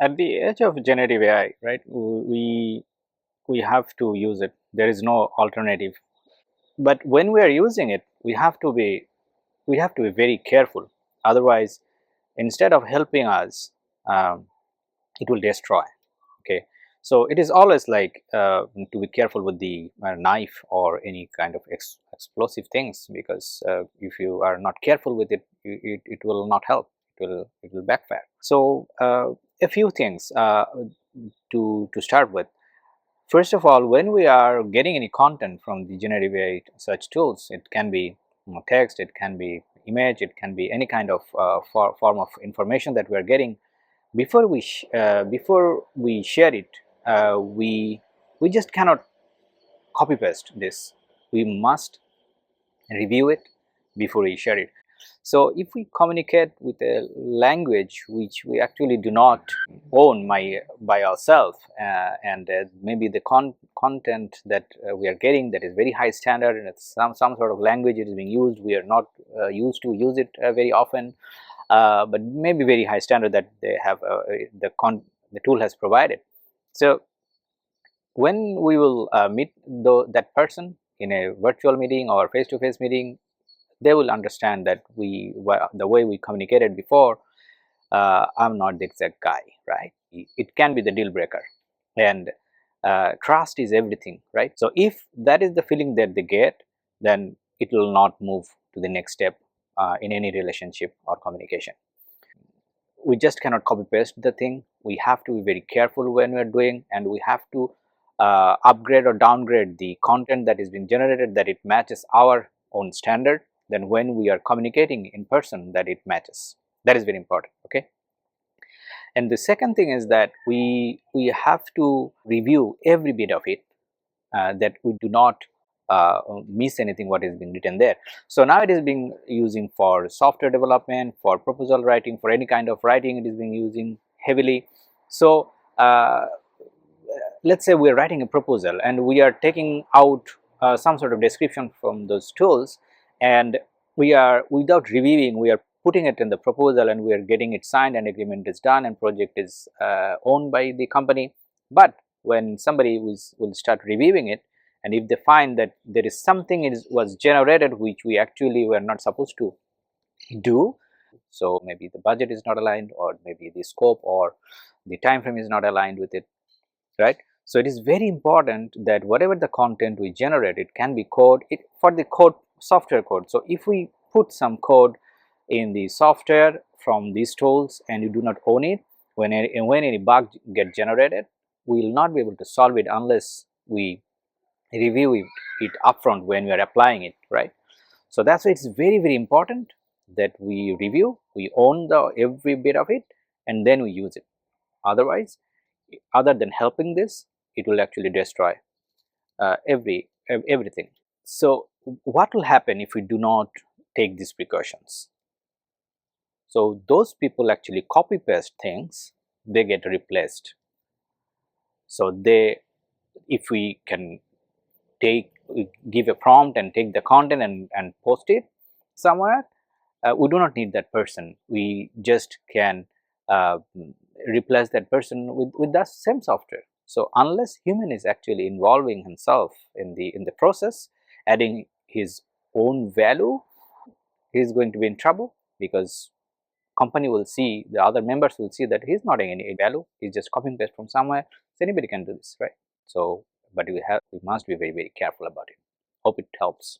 At the edge of generative AI, right? We have to use it. There is no alternative. But when we are using it, we have to be very careful. Otherwise, instead of helping us, um, it will destroy. Okay, so it is always like to be careful with the knife or any kind of explosive things, because if you are not careful with it, it will not help. It will backfire. So a few things to start with. First of all, when we are getting any content from the generative AI search tools, it can be text, it can be image, it can be any kind of form of information that we are getting. Before we share it, we just cannot copy paste this. We must review it before we share it. So if we communicate with a language which we actually do not own by ourselves, and maybe the content that we are getting, that is very high standard, and it's some sort of language it is being used, we are not used to use it very often, but maybe very high standard that they have the tool has provided. So when we will meet that person in a virtual meeting or face-to-face meeting, they will understand that the way we communicated before, I'm not the exact guy, right? It can be the deal breaker, and trust is everything, right? So if that is the feeling that they get, then it will not move to the next step in any relationship or communication. We just cannot copy paste the thing. We have to be very careful when we are doing, and we have to upgrade or downgrade the content that is being generated, that it matches our own standard. Then when we are communicating in person, that it matches. That is very important. Okay. And the second thing is that we have to review every bit of it, that we do not miss anything what is being written there. So now it is being using for software development, for proposal writing, for any kind of writing it is being using heavily. So let's say we are writing a proposal and we are taking out some sort of description from those tools, and we are, without reviewing, we are putting it in the proposal, and we are getting it signed, and agreement is done, and project is owned by the company. But when somebody will start reviewing it, and if they find that there is something was generated which we actually were not supposed to do, so maybe the budget is not aligned, or maybe the scope or the time frame is not aligned with it, right? So it is very important that whatever the content we generate, it can be code, for the code, software code. So if we put some code in the software from these tools and you do not own it, when any bug get generated, we will not be able to solve it unless we review it upfront when we are applying it, right? So that's why it's very important that we review, we own the every bit of it, and then we use it. Otherwise, other than helping this, it will actually destroy everything. So what will happen if we do not take these precautions? So those people actually copy paste things, they get replaced. So if we can give a prompt and take the content and post it somewhere, we do not need that person. We just can replace that person with the same software. So unless human is actually involving himself in the process, adding his own value, he is going to be in trouble, because company will see, the other members will see that he is not adding any value, he is just copying paste from somewhere. So anybody can do this, right? So but we must be very careful about it. Hope it helps.